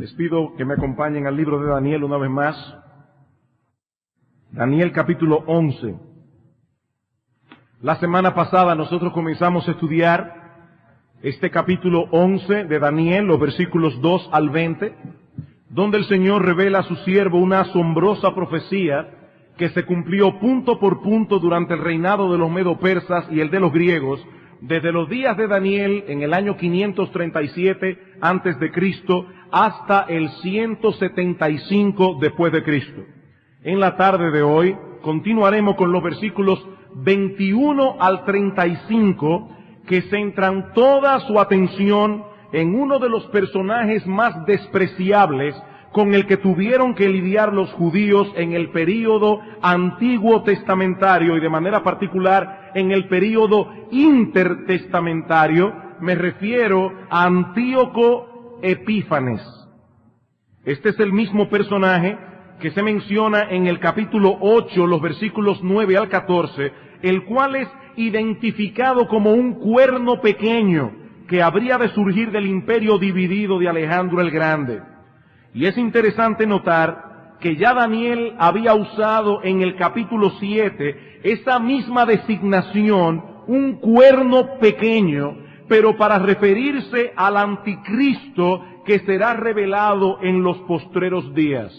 Les pido que me acompañen al libro de Daniel una vez más. Daniel capítulo 11. La semana pasada nosotros comenzamos a estudiar este capítulo 11 de Daniel, los versículos 2 al 20, donde el Señor revela a su siervo una asombrosa profecía que se cumplió punto por punto durante el reinado de los medo-persas y el de los griegos, desde los días de Daniel en el año 537 antes de Cristo hasta el 175 después de Cristo. En la tarde de hoy continuaremos con los versículos 21 al 35, que centran toda su atención en uno de los personajes más despreciables con el que tuvieron que lidiar los judíos en el período antiguo testamentario y de manera particular en el período intertestamentario. Me refiero a Antíoco Epífanes. Este es el mismo personaje que se menciona en el capítulo 8, los versículos 9 al 14, el cual es identificado como un cuerno pequeño que habría de surgir del imperio dividido de Alejandro el Grande. Y es interesante notar que ya Daniel había usado en el capítulo 7 esa misma designación, un cuerno pequeño, pero para referirse al anticristo que será revelado en los postreros días.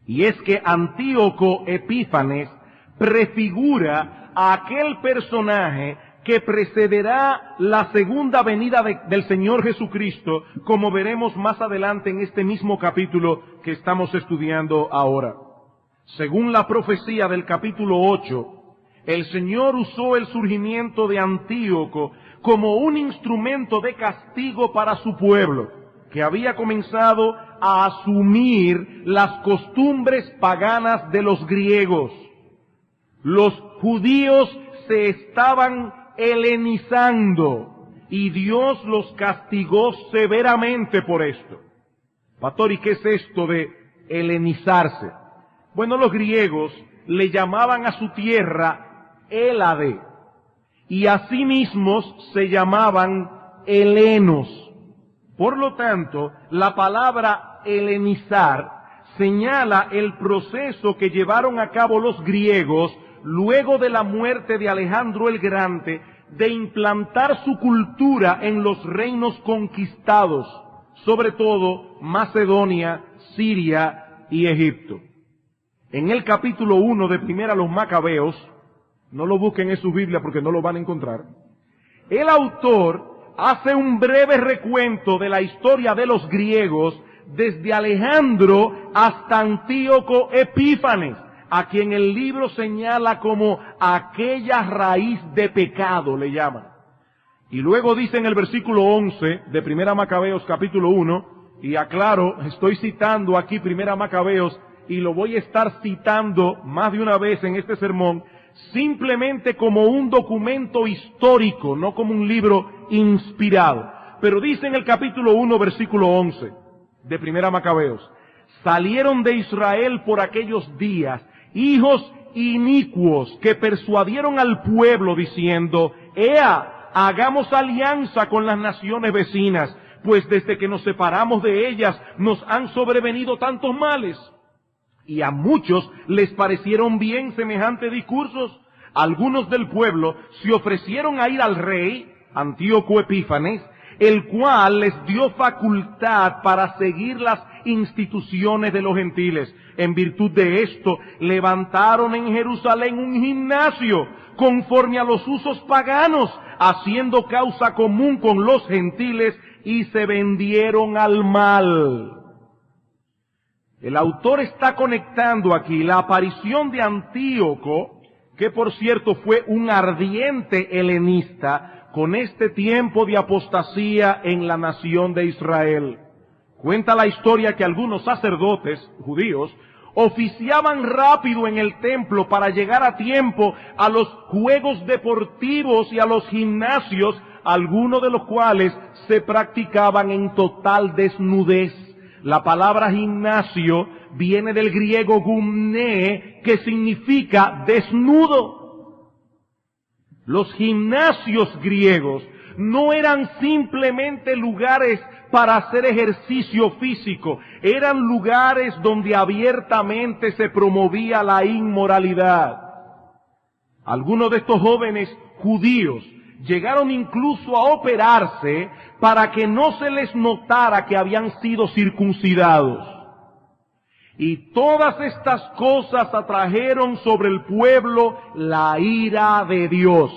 Y es que Antíoco Epífanes prefigura a aquel personaje que precederá la segunda venida del Señor Jesucristo, como veremos más adelante en este mismo capítulo que estamos estudiando ahora. Según la profecía del capítulo 8, el Señor usó el surgimiento de Antíoco como un instrumento de castigo para su pueblo, que había comenzado a asumir las costumbres paganas de los griegos. Los judíos se estaban helenizando y Dios los castigó severamente por esto. Pastor, ¿y qué es esto de helenizarse? Bueno, los griegos le llamaban a su tierra Hélade y asimismo se llamaban helenos. Por lo tanto, la palabra helenizar señala el proceso que llevaron a cabo los griegos luego de la muerte de Alejandro el Grande, de implantar su cultura en los reinos conquistados, sobre todo Macedonia, Siria y Egipto. En el capítulo 1 de Primera a los Macabeos, no lo busquen en su Biblia porque no lo van a encontrar, el autor hace un breve recuento de la historia de los griegos desde Alejandro hasta Antíoco Epífanes, a quien el libro señala como aquella raíz de pecado, le llaman. Y luego dice en el versículo 11 de Primera Macabeos capítulo 1, y aclaro, estoy citando aquí Primera Macabeos y lo voy a estar citando más de una vez en este sermón, simplemente como un documento histórico, no como un libro inspirado. Pero dice en el capítulo 1, versículo 11 de Primera Macabeos: salieron de Israel por aquellos días hijos inicuos que persuadieron al pueblo diciendo: ¡Ea, hagamos alianza con las naciones vecinas, pues desde que nos separamos de ellas nos han sobrevenido tantos males! Y a muchos les parecieron bien semejantes discursos. Algunos del pueblo se ofrecieron a ir al rey, Antíoco Epífanes, el cual les dio facultad para seguir las instituciones de los gentiles. En virtud de esto, levantaron en Jerusalén un gimnasio, conforme a los usos paganos, haciendo causa común con los gentiles, y se vendieron al mal. El autor está conectando aquí la aparición de Antíoco, que por cierto fue un ardiente helenista, con este tiempo de apostasía en la nación de Israel. Cuenta la historia que algunos sacerdotes judíos oficiaban rápido en el templo para llegar a tiempo a los juegos deportivos y a los gimnasios, algunos de los cuales se practicaban en total desnudez. La palabra gimnasio viene del griego gumné, que significa desnudo. Los gimnasios griegos no eran simplemente lugares para hacer ejercicio físico, eran lugares donde abiertamente se promovía la inmoralidad. Algunos de estos jóvenes judíos llegaron incluso a operarse para que no se les notara que habían sido circuncidados. Y todas estas cosas atrajeron sobre el pueblo la ira de Dios.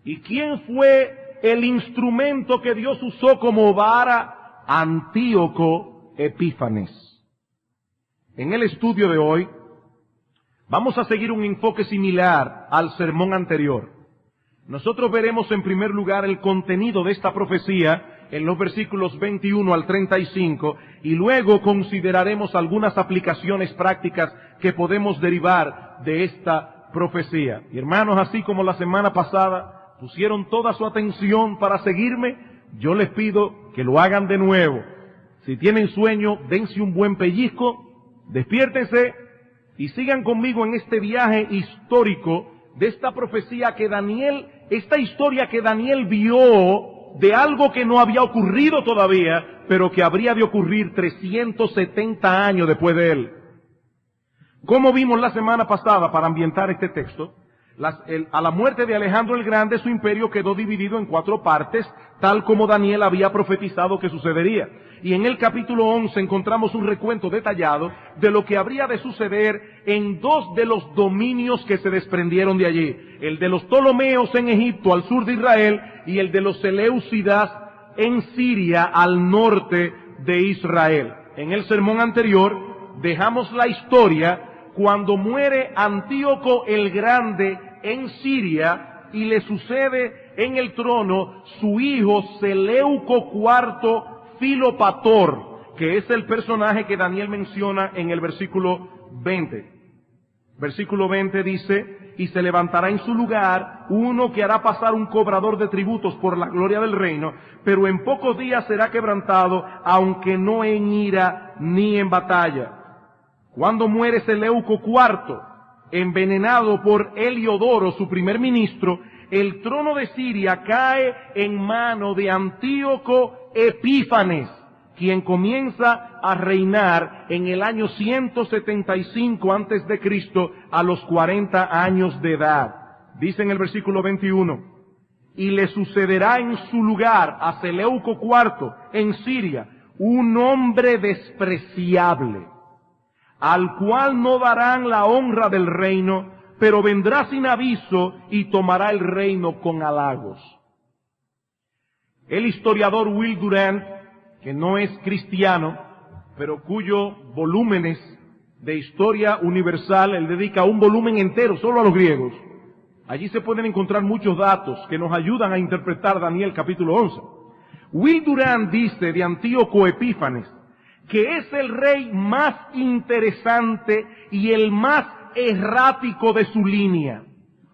¿Y quién fue el instrumento que Dios usó como vara? Antíoco Epífanes. En el estudio de hoy vamos a seguir un enfoque similar al sermón anterior. Nosotros veremos en primer lugar el contenido de esta profecía en los versículos 21 al 35 y luego consideraremos algunas aplicaciones prácticas que podemos derivar de esta profecía. Y hermanos, así como la semana pasada pusieron toda su atención para seguirme, yo les pido que lo hagan de nuevo. Si tienen sueño, dense un buen pellizco, despiértense y sigan conmigo en este viaje histórico de esta profecía que Daniel, esta historia que Daniel vio de algo que no había ocurrido todavía, pero que habría de ocurrir 370 años después de él. Como vimos la semana pasada, para ambientar este texto, a la muerte de Alejandro el Grande, su imperio quedó dividido en 4 partes, tal como Daniel había profetizado que sucedería. Y en el capítulo 11 encontramos un recuento detallado de lo que habría de suceder en 2 de los dominios que se desprendieron de allí. El de los Ptolomeos en Egipto, al sur de Israel, y el de los Seleucidas en Siria, al norte de Israel. En el sermón anterior dejamos la historia cuando muere Antíoco el Grande en Siria y le sucede en el trono su hijo Seleuco IV Filopator, que es el personaje que Daniel menciona en el versículo 20. Versículo 20 dice: y se levantará en su lugar uno que hará pasar un cobrador de tributos por la gloria del reino, pero en pocos días será quebrantado, aunque no en ira ni en batalla. Cuando muere Seleuco IV, envenenado por Heliodoro, su primer ministro, el trono de Siria cae en mano de Antíoco Epífanes, quien comienza a reinar en el año 175 antes de Cristo, a los 40 años de edad. Dice en el versículo 21, y le sucederá en su lugar a Seleuco IV en Siria un hombre despreciable, al cual no darán la honra del reino, pero vendrá sin aviso y tomará el reino con halagos. El historiador Will Durant, que no es cristiano, pero cuyos volúmenes de historia universal, él dedica un volumen entero solo a los griegos. Allí se pueden encontrar muchos datos que nos ayudan a interpretar Daniel capítulo 11. Will Durant dice de Antíoco Epífanes que es el rey más interesante y el más errático de su línea.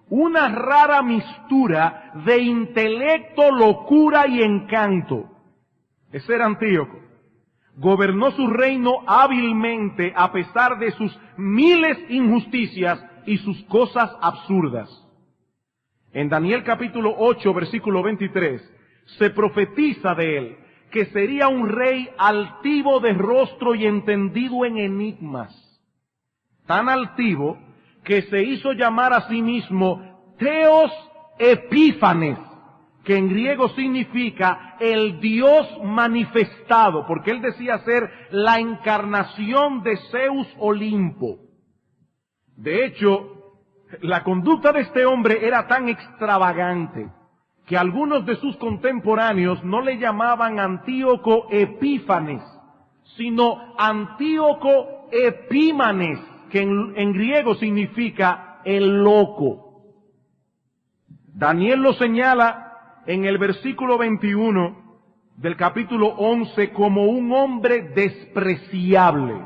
Una rara mixtura de intelecto, locura y encanto. Ese era Antíoco. Gobernó su reino hábilmente a pesar de sus miles injusticias y sus cosas absurdas. En Daniel capítulo 8, versículo 23, se profetiza de él que sería un rey altivo de rostro y entendido en enigmas. Tan altivo que se hizo llamar a sí mismo Theos Epífanes, que en griego significa el Dios manifestado, porque él decía ser la encarnación de Zeus Olimpo. De hecho, la conducta de este hombre era tan extravagante que algunos de sus contemporáneos no le llamaban Antíoco Epífanes, sino Antíoco Epímanes, que en griego significa el loco. Daniel lo señala en el versículo 21 del capítulo 11 como un hombre despreciable.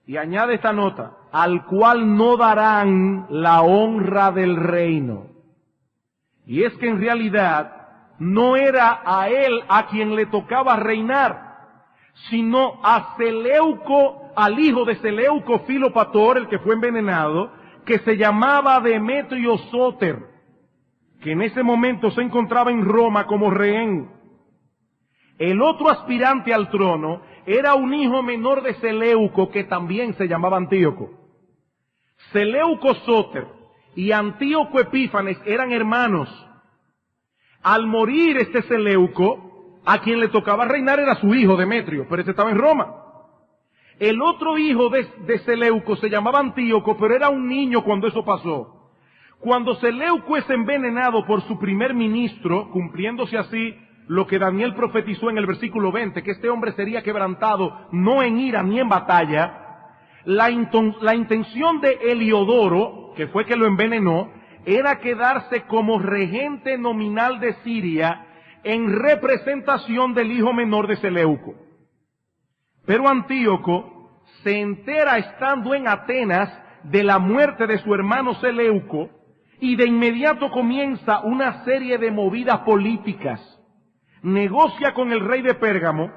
Y añade esta nota: al cual no darán la honra del reino. Y es que en realidad no era a él a quien le tocaba reinar, sino a Seleuco, al hijo de Seleuco Filopator, el que fue envenenado, que se llamaba Demetrio Sóter, que en ese momento se encontraba en Roma como rehén. El otro aspirante al trono era un hijo menor de Seleuco, que también se llamaba Antíoco. Seleuco Sóter y Antíoco Epífanes eran hermanos. Al morir este Seleuco, a quien le tocaba reinar era su hijo Demetrio, pero este estaba en Roma. El otro hijo de Seleuco se llamaba Antíoco, pero era un niño cuando eso pasó. Cuando Seleuco es envenenado por su primer ministro, cumpliéndose así lo que Daniel profetizó en el versículo 20, que este hombre sería quebrantado no en ira ni en batalla, la intención de Heliodoro, que fue que lo envenenó, era quedarse como regente nominal de Siria en representación del hijo menor de Seleuco. Pero Antíoco se entera estando en Atenas de la muerte de su hermano Seleuco y de inmediato comienza una serie de movidas políticas. Negocia con el rey de Pérgamo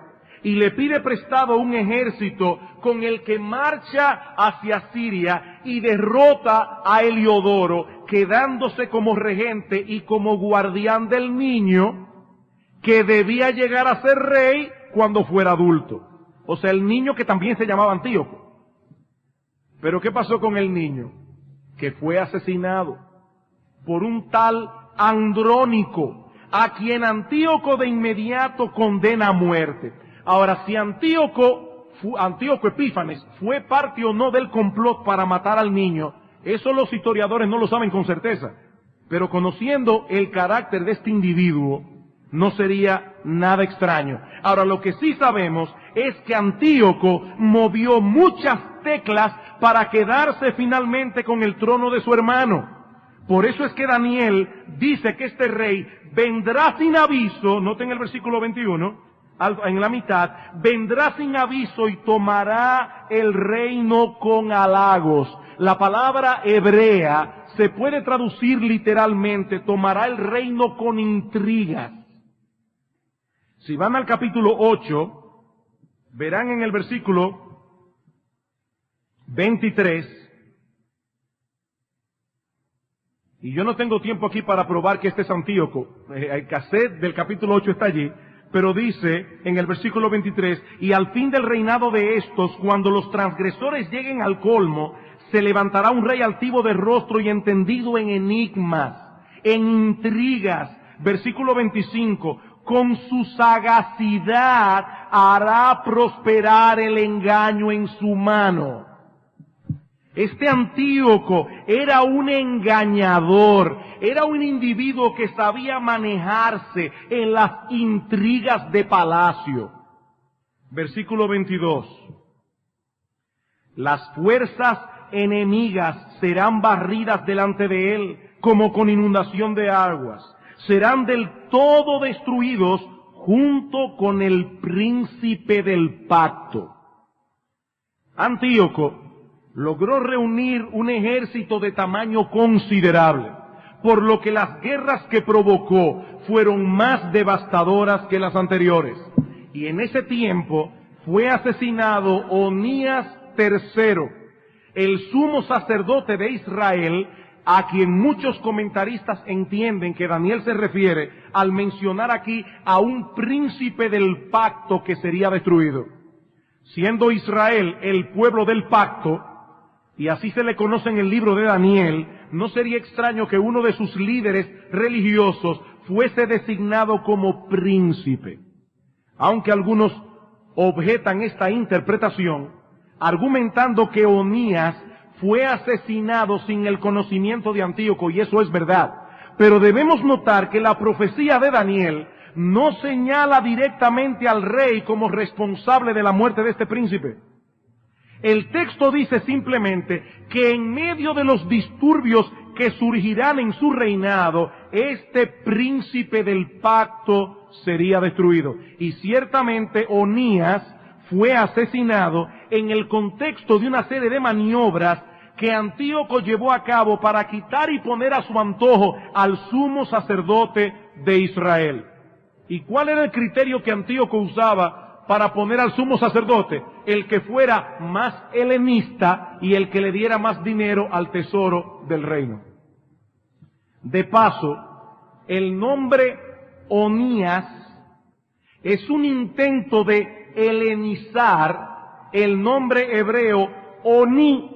y le pide prestado un ejército con el que marcha hacia Siria y derrota a Heliodoro, quedándose como regente y como guardián del niño que debía llegar a ser rey cuando fuera adulto. O sea, el niño que también se llamaba Antíoco. Pero ¿qué pasó con el niño? Que fue asesinado por un tal Andrónico, a quien Antíoco de inmediato condena a muerte. Ahora, si Antíoco Epífanes fue parte o no del complot para matar al niño, eso los historiadores no lo saben con certeza. Pero conociendo el carácter de este individuo, no sería nada extraño. Ahora, lo que sí sabemos es que Antíoco movió muchas teclas para quedarse finalmente con el trono de su hermano. Por eso es que Daniel dice que este rey vendrá sin aviso, noten el versículo 21, en la mitad, vendrá sin aviso y tomará el reino con halagos. La palabra hebrea se puede traducir literalmente, tomará el reino con intrigas. Si van al capítulo 8, verán en el versículo 23, y yo no tengo tiempo aquí para probar que este es Antíoco, el cassette del capítulo 8 está allí, pero dice en el versículo 23, y al fin del reinado de estos, cuando los transgresores lleguen al colmo, se levantará un rey altivo de rostro y entendido en enigmas, en intrigas. Versículo 25, con su sagacidad hará prosperar el engaño en su mano. Este Antíoco era un engañador, era un individuo que sabía manejarse en las intrigas de palacio. Versículo 22. Las fuerzas enemigas serán barridas delante de él como con inundación de aguas. Serán del todo destruidos junto con el príncipe del pacto. Antíoco logró reunir un ejército de tamaño considerable, por lo que las guerras que provocó fueron más devastadoras que las anteriores. Y en ese tiempo fue asesinado Onías III, el sumo sacerdote de Israel, a quien muchos comentaristas entienden que Daniel se refiere al mencionar aquí a un príncipe del pacto que sería destruido. Siendo Israel el pueblo del pacto, y así se le conoce en el libro de Daniel, no sería extraño que uno de sus líderes religiosos fuese designado como príncipe. Aunque algunos objetan esta interpretación, argumentando que Onías fue asesinado sin el conocimiento de Antíoco, y eso es verdad. Pero debemos notar que la profecía de Daniel no señala directamente al rey como responsable de la muerte de este príncipe. El texto dice simplemente que en medio de los disturbios que surgirán en su reinado, este príncipe del pacto sería destruido. Y ciertamente Onías fue asesinado en el contexto de una serie de maniobras que Antíoco llevó a cabo para quitar y poner a su antojo al sumo sacerdote de Israel. ¿Y cuál era el criterio que Antíoco usaba para poner al sumo sacerdote? El que fuera más helenista y el que le diera más dinero al tesoro del reino. De paso, el nombre Onías es un intento de helenizar el nombre hebreo Oní,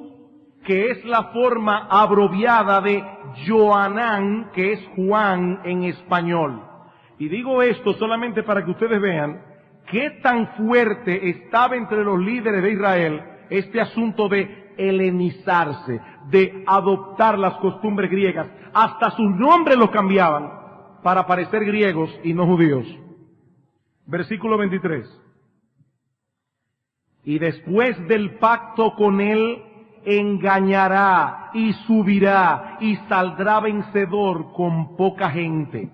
que es la forma abreviada de Joanán, que es Juan en español. Y digo esto solamente para que ustedes vean qué tan fuerte estaba entre los líderes de Israel este asunto de helenizarse, de adoptar las costumbres griegas. Hasta sus nombres los cambiaban para parecer griegos y no judíos. Versículo 23. Y después del pacto con él, engañará y subirá y saldrá vencedor con poca gente.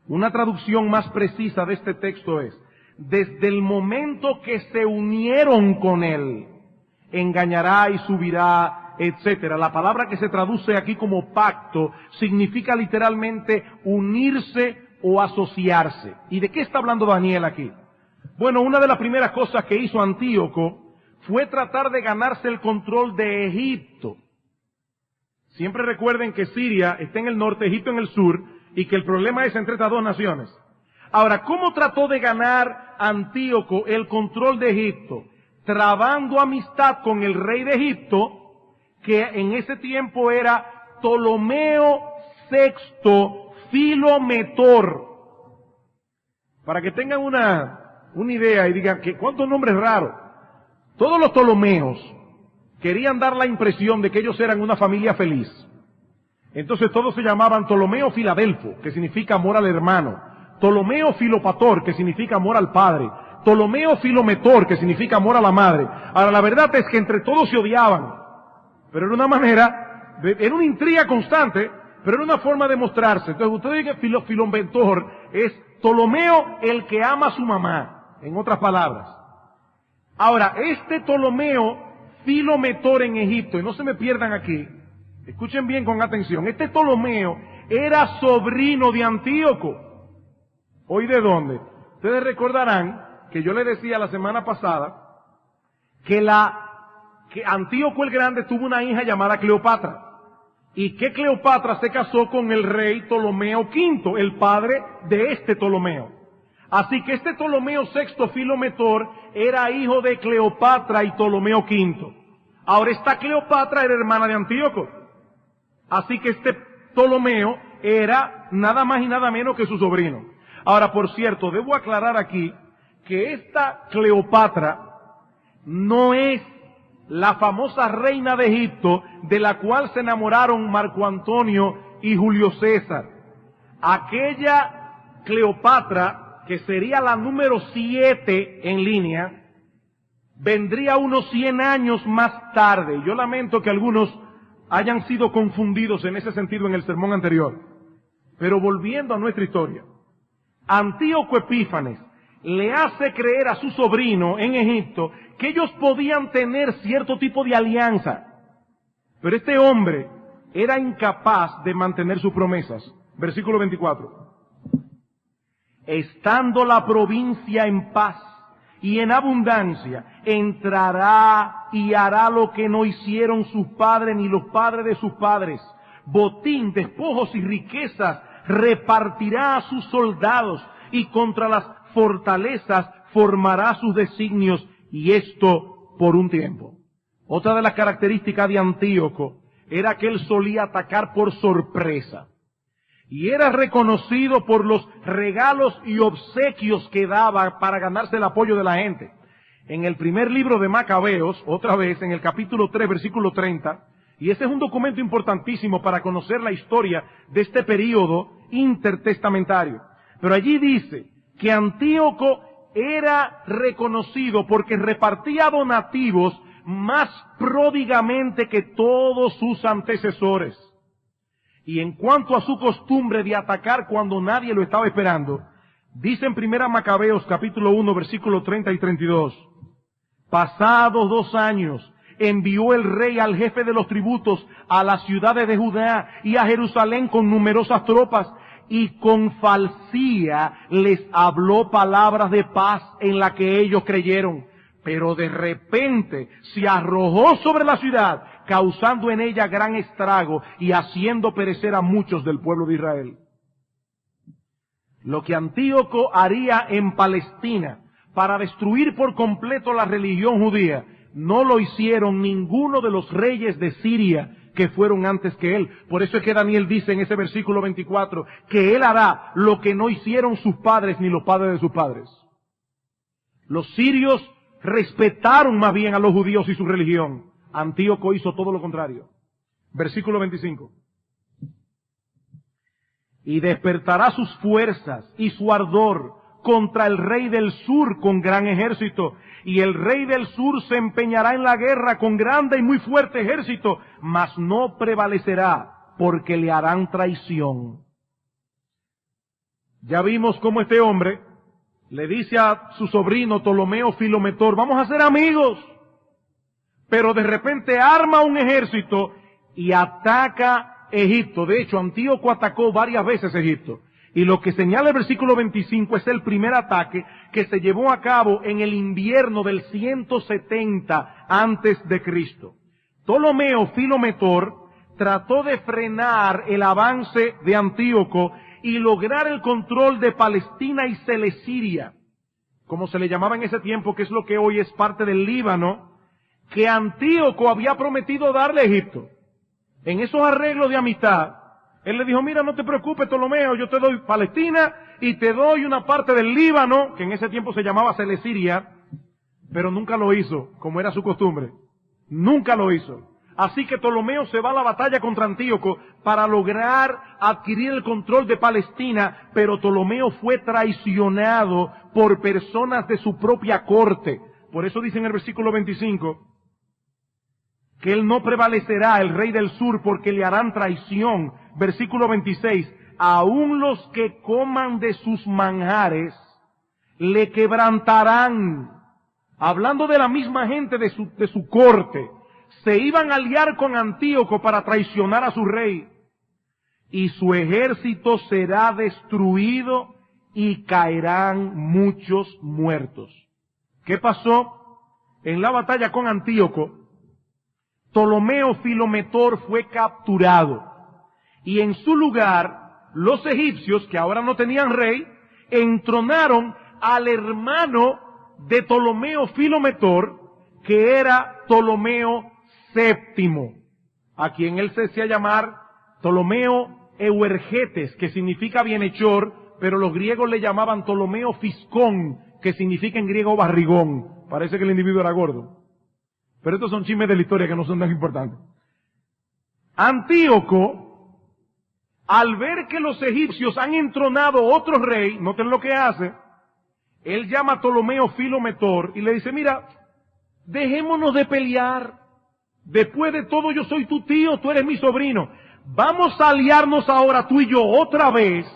Una traducción más precisa de este texto es: desde el momento que se unieron con él, engañará y subirá, etcétera. La palabra que se traduce aquí como pacto significa literalmente unirse o asociarse. ¿Y de qué está hablando Daniel aquí? Bueno, una de las primeras cosas que hizo Antíoco fue tratar de ganarse el control de Egipto. Siempre recuerden que Siria está en el norte, Egipto en el sur, y que el problema es entre estas dos naciones. Ahora, ¿cómo trató de ganar Antíoco el control de Egipto? Trabando amistad con el rey de Egipto, que en ese tiempo era Ptolomeo VI Filometor. Para que tengan una idea y digan que cuántos nombres raros. Todos los Ptolomeos querían dar la impresión de que ellos eran una familia feliz. Entonces todos se llamaban Ptolomeo Filadelfo, que significa amor al hermano, Ptolomeo Filopator, que significa amor al padre, Ptolomeo Filometor, que significa amor a la madre. Ahora, la verdad es que entre todos se odiaban, pero era una manera, era una intriga constante, pero era una forma de mostrarse. Entonces ustedes dicen que Filometor es Ptolomeo el que ama a su mamá, en otras palabras. Ahora, este Ptolomeo Filometor en Egipto, y no se me pierdan aquí, escuchen bien con atención, este Ptolomeo era sobrino de Antíoco. ¿Hoy de dónde? Ustedes recordarán que yo les decía la semana pasada que Antíoco el Grande tuvo una hija llamada Cleopatra, y que Cleopatra se casó con el rey Ptolomeo V, el padre de este Ptolomeo. Así que este Ptolomeo VI Filometor era hijo de Cleopatra y Ptolomeo V. Ahora esta Cleopatra era hermana de Antíoco. Así que este Ptolomeo era nada más y nada menos que su sobrino. Ahora, por cierto, debo aclarar aquí que esta Cleopatra no es la famosa reina de Egipto de la cual se enamoraron Marco Antonio y Julio César. Aquella Cleopatra, que sería la número 7 en línea, vendría unos 100 años más tarde. Yo lamento que algunos hayan sido confundidos en ese sentido en el sermón anterior. Pero volviendo a nuestra historia, Antíoco Epífanes le hace creer a su sobrino en Egipto que ellos podían tener cierto tipo de alianza. Pero este hombre era incapaz de mantener sus promesas. Versículo 24. Estando la provincia en paz y en abundancia, entrará y hará lo que no hicieron sus padres ni los padres de sus padres. Botín, despojos y riquezas repartirá a sus soldados, y contra las fortalezas formará sus designios, y esto por un tiempo. Otra de las características de Antíoco era que él solía atacar por sorpresa, y era reconocido por los regalos y obsequios que daba para ganarse el apoyo de la gente. En el primer libro de Macabeos, otra vez en el capítulo 3, versículo 30, y ese es un documento importantísimo para conocer la historia de este período intertestamentario. Pero allí dice que Antíoco era reconocido porque repartía donativos más pródigamente que todos sus antecesores. Y en cuanto a su costumbre de atacar cuando nadie lo estaba esperando, dice en primera Macabeos capítulo 1 versículo 30 y 32, pasados 2 años, envió el rey al jefe de los tributos a las ciudades de Judá y a Jerusalén con numerosas tropas, y con falsía les habló palabras de paz en la que ellos creyeron. Pero de repente se arrojó sobre la ciudad, causando en ella gran estrago y haciendo perecer a muchos del pueblo de Israel. lo que Antíoco haría en Palestina para destruir por completo la religión judía, no lo hicieron ninguno de los reyes de Siria que fueron antes que él. Por eso es que Daniel dice en ese versículo 24 que él hará lo que no hicieron sus padres ni los padres de sus padres. Los sirios respetaron más bien a los judíos y su religión. Antíoco hizo todo lo contrario. Versículo 25. Y despertará sus fuerzas y su ardor contra el rey del sur con gran ejército. Y el rey del sur se empeñará en la guerra con grande y muy fuerte ejército, mas no prevalecerá, porque le harán traición. Ya vimos cómo este hombre le dice a su sobrino Ptolomeo Filometor, vamos a ser amigos. Pero de repente arma un ejército y ataca Egipto. De hecho, Antíoco atacó varias veces Egipto. Y lo que señala el versículo 25 es el primer ataque que se llevó a cabo en el invierno del 170 antes de Cristo. Ptolomeo Filometor trató de frenar el avance de Antíoco y lograr el control de Palestina y Celesiria, como se le llamaba en ese tiempo, que es lo que hoy es parte del Líbano, que Antíoco había prometido darle a Egipto. En esos arreglos de amistad, él le dijo, mira, no te preocupes, Ptolomeo, yo te doy Palestina y te doy una parte del Líbano, que en ese tiempo se llamaba Celesiria, pero nunca lo hizo, como era su costumbre. Nunca lo hizo. Así que Ptolomeo se va a la batalla contra Antíoco para lograr adquirir el control de Palestina, pero Ptolomeo fue traicionado por personas de su propia corte. Por eso dice en el versículo 25, que él no prevalecerá, el rey del sur, porque le harán traición. Versículo 26, aún los que coman de sus manjares le quebrantarán. Hablando de la misma gente de su corte, se iban a aliar con Antíoco para traicionar a su rey. Y su ejército será destruido y caerán muchos muertos. ¿Qué pasó? En la batalla con Antíoco, Ptolomeo Filometor fue capturado y en su lugar los egipcios, que ahora no tenían rey, entronaron al hermano de Ptolomeo Filometor, que era Ptolomeo VII, a quien él se hacía llamar Ptolomeo Euergetes, que significa bienhechor, pero los griegos le llamaban Ptolomeo Fiscón, que significa en griego barrigón. Parece que el individuo era gordo. Pero estos son chismes de la historia que no son tan importantes. Antíoco, al ver que los egipcios han entronado otro rey, noten lo que hace, él llama a Ptolomeo Filometor y le dice, mira, dejémonos de pelear. Después de todo yo soy tu tío, tú eres mi sobrino. Vamos a aliarnos ahora tú y yo otra vez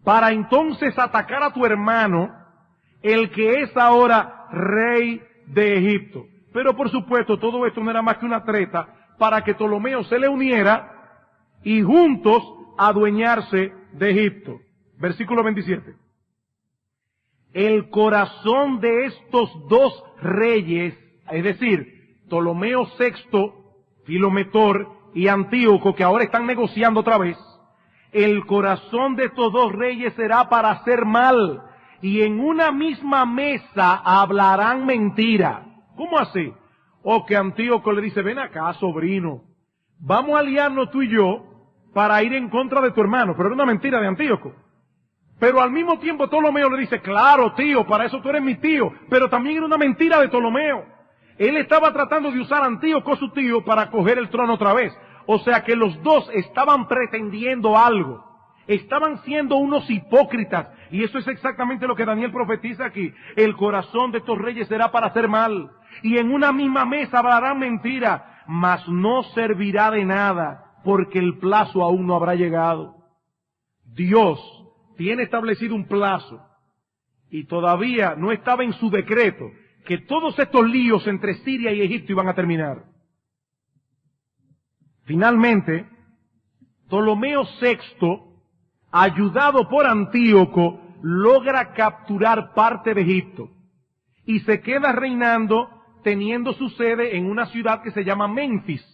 para entonces atacar a tu hermano, el que es ahora rey de Egipto. Pero por supuesto todo esto no era más que una treta para que Ptolomeo se le uniera y juntos adueñarse de Egipto. Versículo 27. El corazón de estos dos reyes, es decir, Ptolomeo VI, Filometor y Antíoco, que ahora están negociando otra vez, el corazón de estos dos reyes será para hacer mal, y en una misma mesa hablarán mentira. ¿Cómo así? O que Antíoco le dice, ven acá, sobrino, vamos a aliarnos tú y yo para ir en contra de tu hermano. Pero era una mentira de Antíoco. Pero al mismo tiempo Ptolomeo le dice, claro, tío, para eso tú eres mi tío. Pero también era una mentira de Ptolomeo. Él estaba tratando de usar a Antíoco, su tío, para coger el trono otra vez. O sea que los dos estaban pretendiendo algo. Estaban siendo unos hipócritas. Y eso es exactamente lo que Daniel profetiza aquí. El corazón de estos reyes será para hacer mal. Y en una misma mesa hablarán mentira. Mas no servirá de nada, porque el plazo aún no habrá llegado. Dios tiene establecido un plazo. Y todavía no estaba en su decreto que todos estos líos entre Siria y Egipto iban a terminar. Finalmente, Ptolomeo VI, ayudado por Antíoco, logra capturar parte de Egipto y se queda reinando, teniendo su sede en una ciudad que se llama Menfis.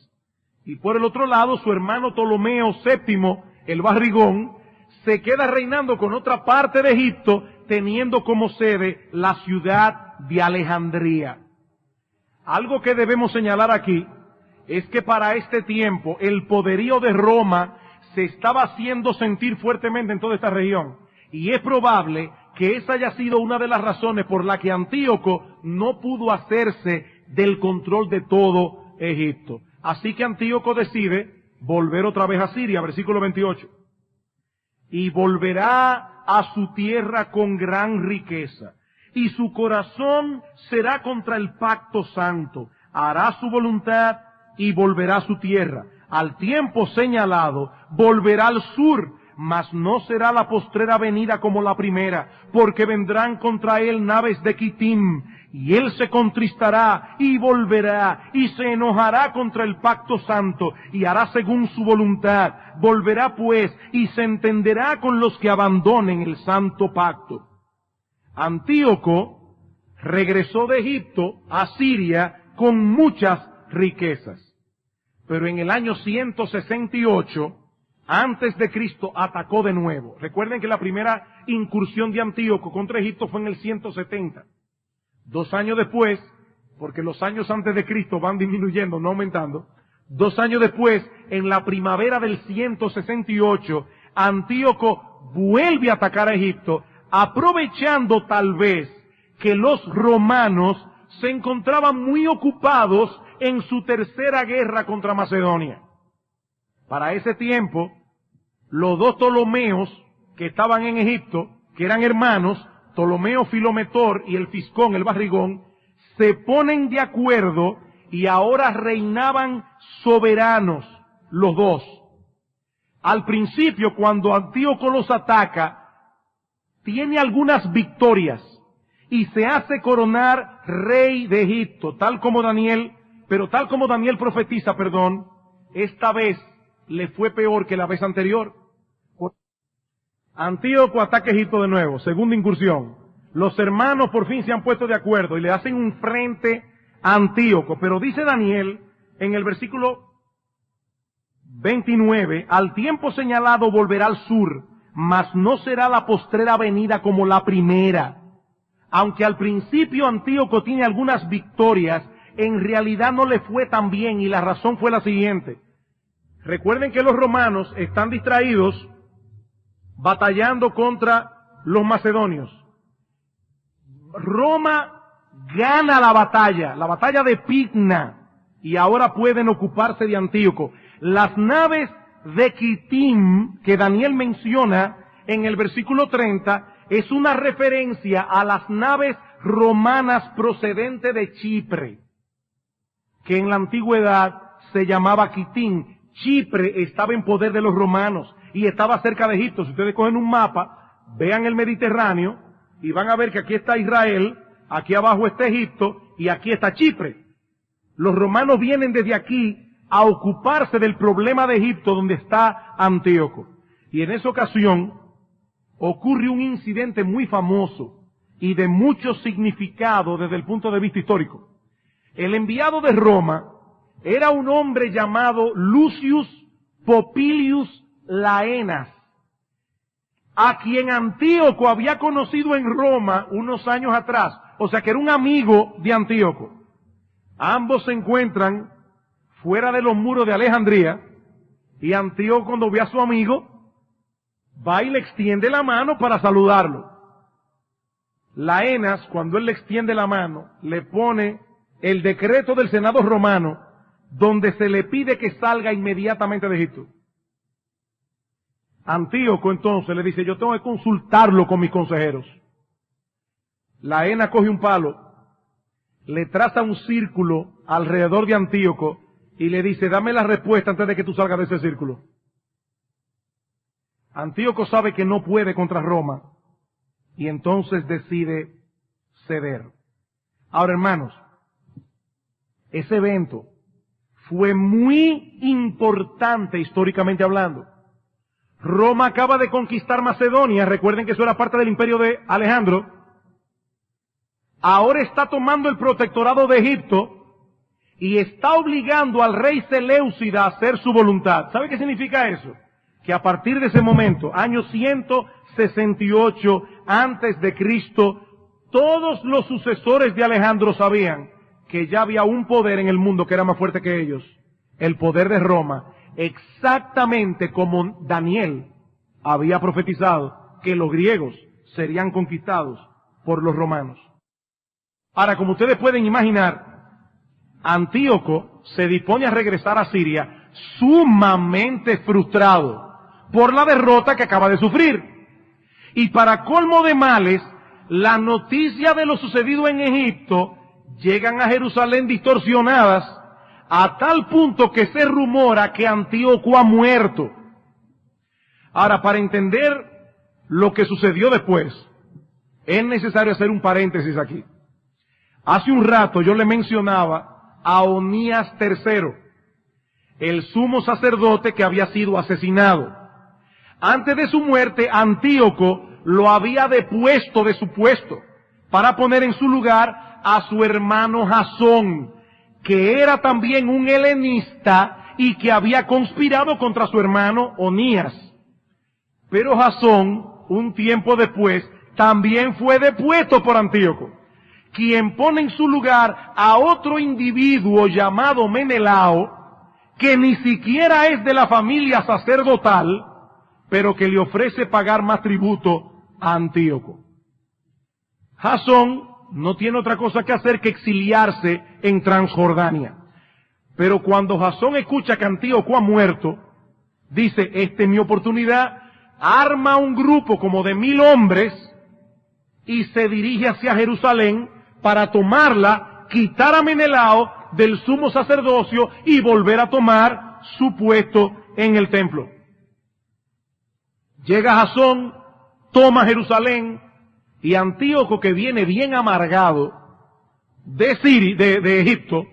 Y por el otro lado, su hermano Ptolomeo VII, el barrigón, se queda reinando con otra parte de Egipto, teniendo como sede la ciudad de Alejandría. Algo que debemos señalar aquí es que para este tiempo el poderío de Roma se estaba haciendo sentir fuertemente en toda esta región. Y es probable que esa haya sido una de las razones por la que Antíoco no pudo hacerse del control de todo Egipto. Así que Antíoco decide volver otra vez a Siria, versículo 28. Y volverá a su tierra con gran riqueza, y su corazón será contra el pacto santo. Hará su voluntad y volverá a su tierra. Al tiempo señalado, volverá al sur, mas no será la postrera venida como la primera, porque vendrán contra él naves de Quitim, y él se contristará y volverá, y se enojará contra el pacto santo, y hará según su voluntad. Volverá pues, y se entenderá con los que abandonen el santo pacto. Antíoco regresó de Egipto a Siria con muchas riquezas. Pero en el año 168, antes de Cristo, atacó de nuevo. Recuerden que la primera incursión de Antíoco contra Egipto fue en el 170. 2 años después, porque los años antes de Cristo van disminuyendo, no aumentando. 2 años después, en la primavera del 168, Antíoco vuelve a atacar a Egipto, aprovechando tal vez que los romanos se encontraban muy ocupados en su tercera guerra contra Macedonia. Para ese tiempo, los 2 Ptolomeos que estaban en Egipto, que eran hermanos, Ptolomeo Filometor y el Fiscón, el barrigón, se ponen de acuerdo y ahora reinaban soberanos los 2. Al principio, cuando Antíoco los ataca, tiene algunas victorias y se hace coronar rey de Egipto, tal como Daniel profetiza, esta vez le fue peor que la vez anterior. Antíoco ataca Egipto de nuevo, segunda incursión. Los hermanos por fin se han puesto de acuerdo y le hacen un frente a Antíoco. Pero dice Daniel en el versículo 29, al tiempo señalado volverá al sur, mas no será la postrera venida como la primera. Aunque al principio Antíoco tiene algunas victorias, en realidad no le fue tan bien, y la razón fue la siguiente. Recuerden que los romanos están distraídos batallando contra los macedonios. Roma gana la batalla de Pydna, y ahora pueden ocuparse de Antíoco. Las naves de Quitim que Daniel menciona en el versículo 30 es una referencia a las naves romanas procedentes de Chipre, que en la antigüedad se llamaba Quitim. Chipre estaba en poder de los romanos y estaba cerca de Egipto. Si ustedes cogen un mapa, vean el Mediterráneo y van a ver que aquí está Israel, aquí abajo está Egipto y aquí está Chipre. Los romanos vienen desde aquí a ocuparse del problema de Egipto donde está Antíoco. Y en esa ocasión ocurre un incidente muy famoso y de mucho significado desde el punto de vista histórico. El enviado de Roma era un hombre llamado Lucius Popilius Laenas, a quien Antíoco había conocido en Roma unos años atrás, o sea que era un amigo de Antíoco. Ambos se encuentran fuera de los muros de Alejandría, y Antíoco, cuando ve a su amigo, va y le extiende la mano para saludarlo. Laenas, cuando él le extiende la mano, le pone el decreto del Senado romano, donde se le pide que salga inmediatamente de Egipto. Antíoco entonces le dice, yo tengo que consultarlo con mis consejeros. Laenas coge un palo, le traza un círculo alrededor de Antíoco y le dice, dame la respuesta antes de que tú salgas de ese círculo. Antíoco sabe que no puede contra Roma y entonces decide ceder. Ahora, hermanos, ese evento fue muy importante históricamente hablando. Roma acaba de conquistar Macedonia, recuerden que eso era parte del imperio de Alejandro. Ahora está tomando el protectorado de Egipto y está obligando al rey Seleucida a hacer su voluntad. ¿Sabe qué significa eso? que a partir de ese momento, año 168 antes de Cristo, todos los sucesores de Alejandro sabían que ya había un poder en el mundo que era más fuerte que ellos, el poder de Roma, exactamente como Daniel había profetizado que los griegos serían conquistados por los romanos. Ahora, como ustedes pueden imaginar, Antíoco se dispone a regresar a Siria sumamente frustrado por la derrota que acaba de sufrir. Y para colmo de males, la noticia de lo sucedido en Egipto llegan a Jerusalén distorsionadas a tal punto que se rumora que Antíoco ha muerto. Ahora, para entender lo que sucedió después, es necesario hacer un paréntesis aquí. Hace un rato yo le mencionaba a Onías III, el sumo sacerdote que había sido asesinado. Antes de su muerte, Antíoco lo había depuesto de su puesto para poner en su lugar a su hermano Jasón, que era también un helenista y que había conspirado contra su hermano Onías. Pero Jasón, un tiempo después, también fue depuesto por Antíoco, quien pone en su lugar a otro individuo llamado Menelao, que ni siquiera es de la familia sacerdotal, pero que le ofrece pagar más tributo a Antíoco. Jasón no tiene otra cosa que hacer que exiliarse en Transjordania. Pero cuando Jasón escucha que Antíoco ha muerto, dice, esta es mi oportunidad, arma un grupo como de 1000 hombres y se dirige hacia Jerusalén para tomarla, quitar a Menelao del sumo sacerdocio y volver a tomar su puesto en el templo. Llega Jasón, toma Jerusalén, y Antíoco, que viene bien amargado de Egipto,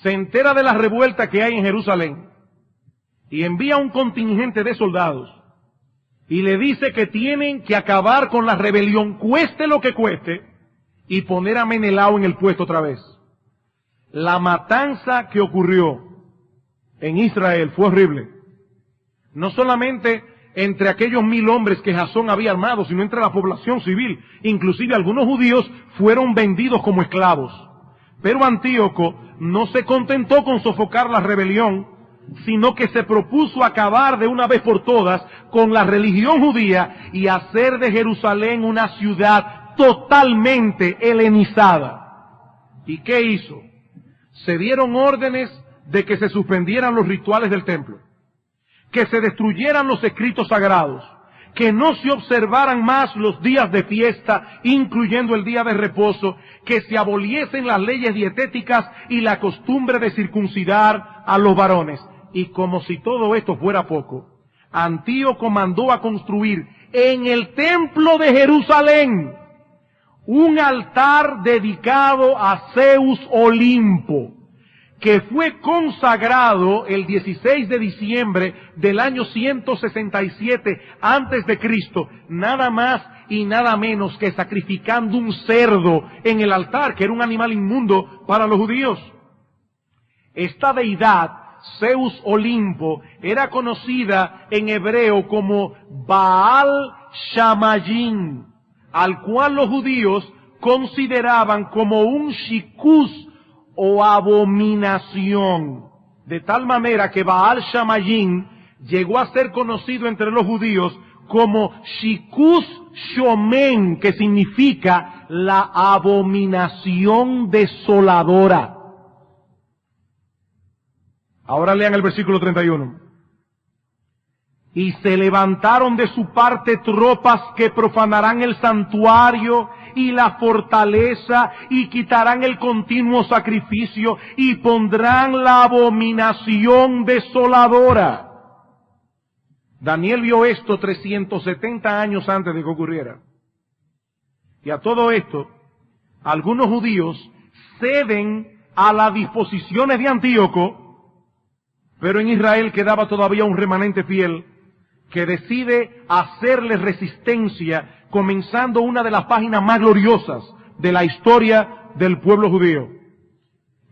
se entera de la revuelta que hay en Jerusalén y envía un contingente de soldados y le dice que tienen que acabar con la rebelión, cueste lo que cueste, y poner a Menelao en el puesto otra vez. La matanza que ocurrió en Israel fue horrible. No solamente entre aquellos 1000 hombres que Jasón había armado, sino entre la población civil. Inclusive algunos judíos fueron vendidos como esclavos. Pero Antíoco no se contentó con sofocar la rebelión, sino que se propuso acabar de una vez por todas con la religión judía y hacer de Jerusalén una ciudad totalmente helenizada. ¿Y qué hizo? Se dieron órdenes de que se suspendieran los rituales del templo, que se destruyeran los escritos sagrados, que no se observaran más los días de fiesta, incluyendo el día de reposo, que se aboliesen las leyes dietéticas y la costumbre de circuncidar a los varones. Y como si todo esto fuera poco, Antíoco mandó a construir en el templo de Jerusalén un altar dedicado a Zeus Olimpo, que fue consagrado el 16 de diciembre del año 167 antes de Cristo, nada más y nada menos que sacrificando un cerdo en el altar, que era un animal inmundo para los judíos. Esta deidad, Zeus Olimpo, era conocida en hebreo como Baal Shamayim, al cual los judíos consideraban como un shikús o abominación, de tal manera que Baal Shamayim llegó a ser conocido entre los judíos como Shikús Shomen, que significa la abominación desoladora. Ahora lean el versículo 31. Y se levantaron de su parte tropas que profanarán el santuario y la fortaleza, y quitarán el continuo sacrificio, y pondrán la abominación desoladora. Daniel vio esto 370 años antes de que ocurriera. Y a todo esto, algunos judíos ceden a las disposiciones de Antíoco, pero en Israel quedaba todavía un remanente fiel que decide hacerle resistencia, comenzando una de las páginas más gloriosas de la historia del pueblo judío.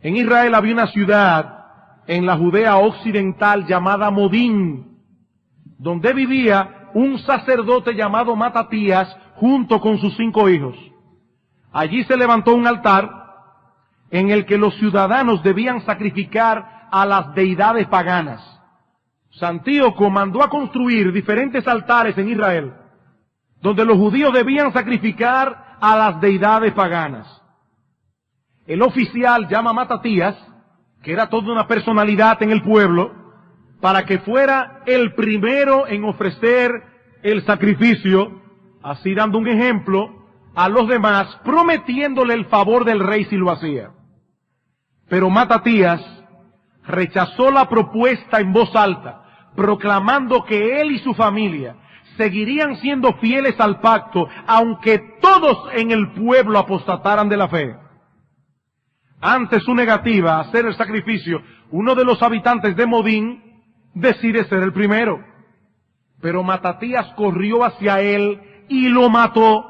En Israel había una ciudad en la Judea occidental llamada Modín, donde vivía un sacerdote llamado Matatías junto con sus 5 hijos. Allí se levantó un altar en el que los ciudadanos debían sacrificar a las deidades paganas. Antíoco mandó a construir diferentes altares en Israel, donde los judíos debían sacrificar a las deidades paganas. El oficial llama a Matatías, que era toda una personalidad en el pueblo, para que fuera el primero en ofrecer el sacrificio, así dando un ejemplo a los demás, prometiéndole el favor del rey si lo hacía. Pero Matatías rechazó la propuesta en voz alta, proclamando que él y su familia seguirían siendo fieles al pacto, aunque todos en el pueblo apostataran de la fe. Ante su negativa a hacer el sacrificio, uno de los habitantes de Modín decide ser el primero. Pero Matatías corrió hacia él y lo mató,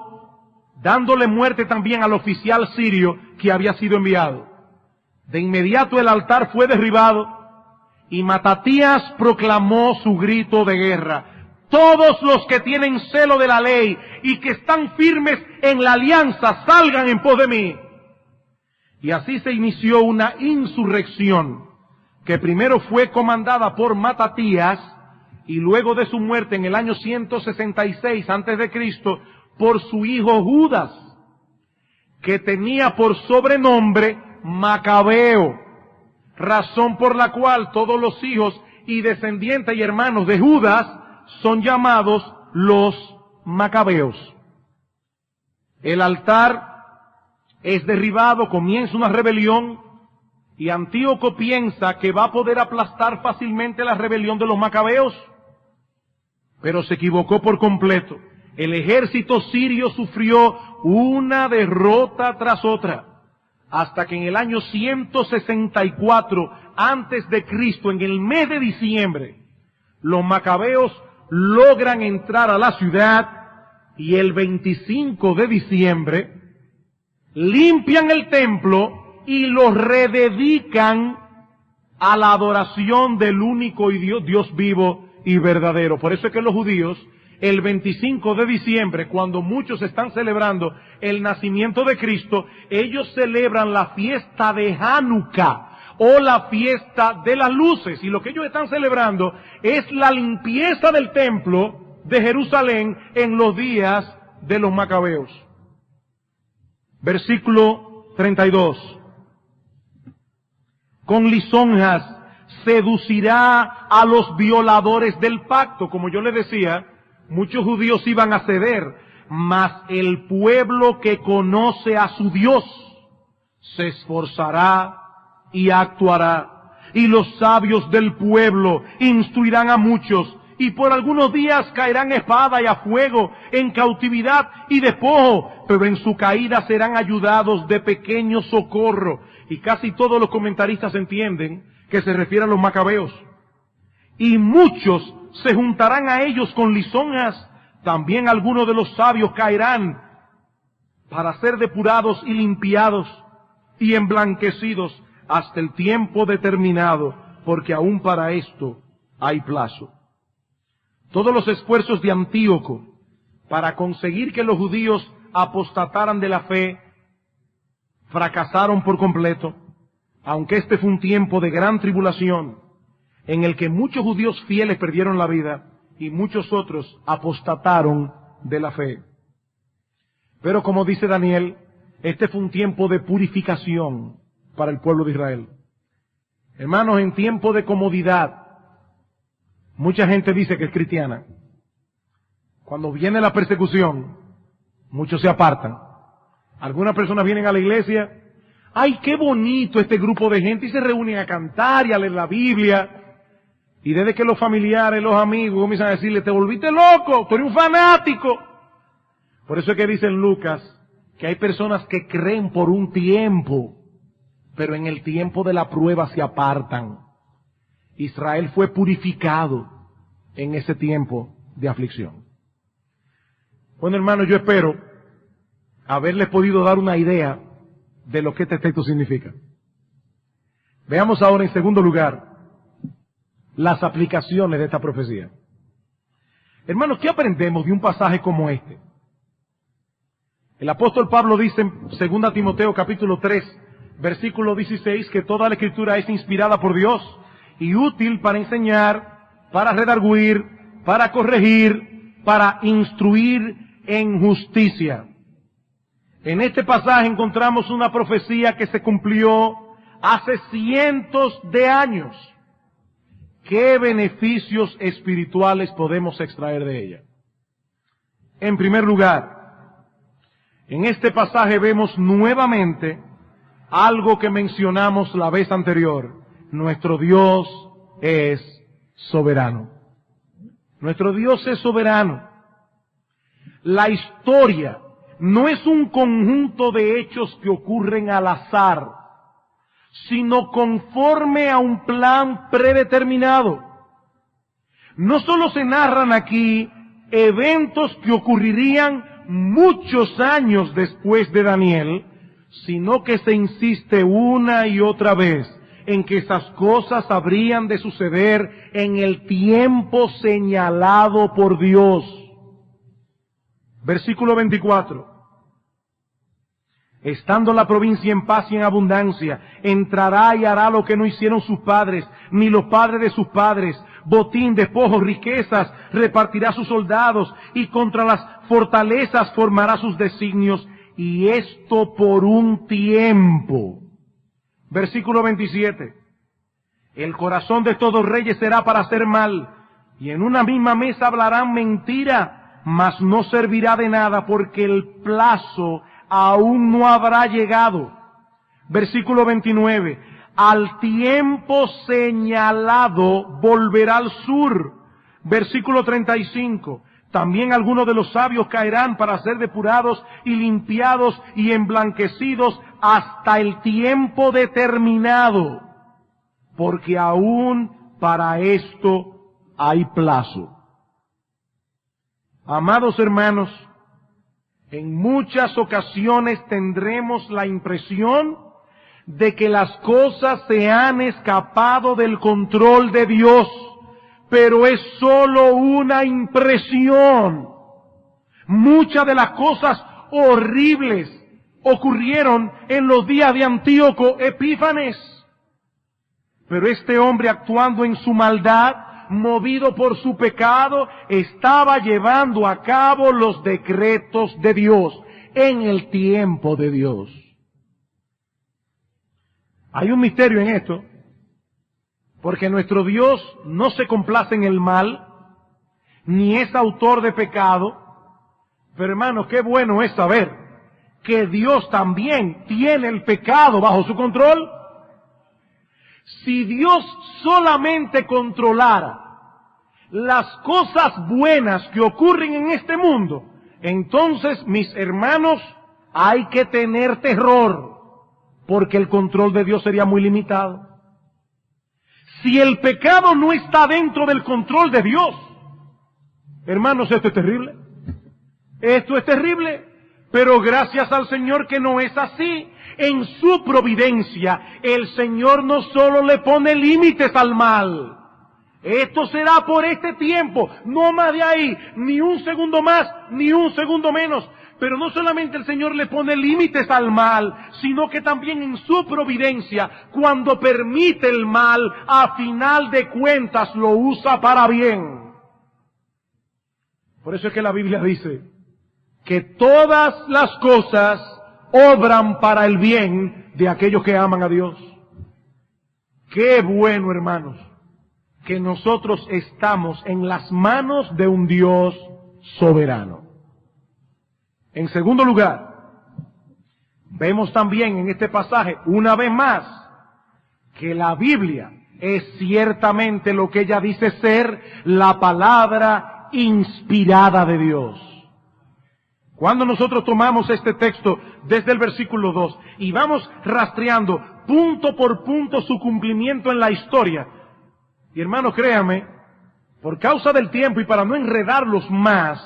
dándole muerte también al oficial sirio que había sido enviado. De inmediato el altar fue derribado y Matatías proclamó su grito de guerra: todos los que tienen celo de la ley y que están firmes en la alianza, salgan en pos de mí. Y así se inició una insurrección que primero fue comandada por Matatías y luego de su muerte en el año 166 a.C. por su hijo Judas, que tenía por sobrenombre Macabeo, razón por la cual todos los hijos y descendientes y hermanos de Judas son llamados los Macabeos. El altar es derribado, comienza una rebelión, y Antíoco piensa que va a poder aplastar fácilmente la rebelión de los Macabeos, pero se equivocó por completo. El ejército sirio sufrió una derrota tras otra, hasta que en el año 164 antes de Cristo, en el mes de diciembre, los Macabeos logran entrar a la ciudad, y el 25 de diciembre limpian el templo y lo rededican a la adoración del único Dios vivo y verdadero. Por eso es que los judíos, el 25 de diciembre, cuando muchos están celebrando el nacimiento de Cristo, ellos celebran la fiesta de Hanukkah, o la fiesta de las luces, y lo que ellos están celebrando es la limpieza del templo de Jerusalén en los días de los Macabeos. Versículo 32. Con lisonjas seducirá a los violadores del pacto. Como yo les decía, muchos judíos iban a ceder, mas el pueblo que conoce a su Dios se esforzará y actuará, y los sabios del pueblo instruirán a muchos, y por algunos días caerán espada y a fuego, en cautividad y despojo, pero en su caída serán ayudados de pequeño socorro. Y casi todos los comentaristas entienden que se refiere a los Macabeos. Y muchos se juntarán a ellos con lisonjas, también algunos de los sabios caerán para ser depurados y limpiados y emblanquecidos hasta el tiempo determinado, porque aún para esto hay plazo. Todos los esfuerzos de Antíoco para conseguir que los judíos apostataran de la fe fracasaron por completo, aunque este fue un tiempo de gran tribulación, en el que muchos judíos fieles perdieron la vida y muchos otros apostataron de la fe. Pero como dice Daniel, este fue un tiempo de purificación para el pueblo de Israel. Hermanos, en tiempo de comodidad, mucha gente dice que es cristiana. Cuando viene la persecución, muchos se apartan. Algunas personas vienen a la iglesia, ¡ay, qué bonito este grupo de gente! Y se reúnen a cantar y a leer la Biblia. Y desde que los familiares, los amigos comienzan a decirle, te volviste loco, tú eres un fanático. Por eso es que dice en Lucas que hay personas que creen por un tiempo, pero en el tiempo de la prueba se apartan. Israel fue purificado en ese tiempo de aflicción. Bueno, hermanos, yo espero haberles podido dar una idea de lo que este texto significa. Veamos ahora, en segundo lugar, las aplicaciones de esta profecía. Hermanos, ¿qué aprendemos de un pasaje como este? El apóstol Pablo dice en 2 Timoteo capítulo 3, versículo 16, que toda la escritura es inspirada por Dios y útil para enseñar, para redarguir, para corregir, para instruir en justicia. En este pasaje encontramos una profecía que se cumplió hace cientos de años. ¿Qué beneficios espirituales podemos extraer de ella? En primer lugar, en este pasaje vemos nuevamente algo que mencionamos la vez anterior. Nuestro Dios es soberano. Nuestro Dios es soberano. La historia no es un conjunto de hechos que ocurren al azar, sino conforme a un plan predeterminado. No solo se narran aquí eventos que ocurrirían muchos años después de Daniel, sino que se insiste una y otra vez en que esas cosas habrían de suceder en el tiempo señalado por Dios. Versículo 24. Estando la provincia en paz y en abundancia, entrará y hará lo que no hicieron sus padres, ni los padres de sus padres, botín, despojos, riquezas, repartirá sus soldados, y contra las fortalezas formará sus designios, y esto por un tiempo. Versículo 27. El corazón de estos dos reyes será para hacer mal, y en una misma mesa hablarán mentira, mas no servirá de nada, porque el plazo aún no habrá llegado. Versículo 29. Al tiempo señalado volverá al sur. Versículo 35. También algunos de los sabios caerán para ser depurados y limpiados y emblanquecidos hasta el tiempo determinado, porque aún para esto hay plazo. Amados hermanos, en muchas ocasiones tendremos la impresión de que las cosas se han escapado del control de Dios, pero es solo una impresión. Muchas de las cosas horribles ocurrieron en los días de Antíoco Epífanes, pero este hombre, actuando en su maldad, movido por su pecado, estaba llevando a cabo los decretos de Dios en el tiempo de Dios. Hay un misterio en esto, porque nuestro Dios no se complace en el mal, ni es autor de pecado, pero hermanos, qué bueno es saber que Dios también tiene el pecado bajo su control. Si Dios solamente controlara las cosas buenas que ocurren en este mundo, entonces, mis hermanos, hay que tener terror, porque el control de Dios sería muy limitado. Si el pecado no está dentro del control de Dios, hermanos, esto es terrible. Esto es terrible, pero gracias al Señor que no es así. En su providencia, el Señor no solo le pone límites al mal. Esto será por este tiempo, no más de ahí, ni un segundo más, ni un segundo menos. Pero no solamente el Señor le pone límites al mal, sino que también en su providencia, cuando permite el mal, a final de cuentas lo usa para bien. Por eso es que la Biblia dice que todas las cosas obran para el bien de aquellos que aman a Dios. Qué bueno, hermanos, que nosotros estamos en las manos de un Dios soberano. En segundo lugar, vemos también en este pasaje, una vez más, que la Biblia es ciertamente lo que ella dice ser, la palabra inspirada de Dios. Cuando nosotros tomamos este texto desde el versículo 2 y vamos rastreando punto por punto su cumplimiento en la historia, y hermanos, créanme, por causa del tiempo y para no enredarlos más,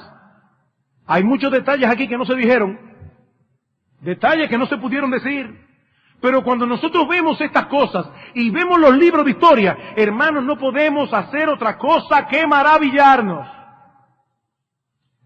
hay muchos detalles aquí que no se dijeron, detalles que no se pudieron decir. Pero cuando nosotros vemos estas cosas y vemos los libros de historia, hermanos, no podemos hacer otra cosa que maravillarnos.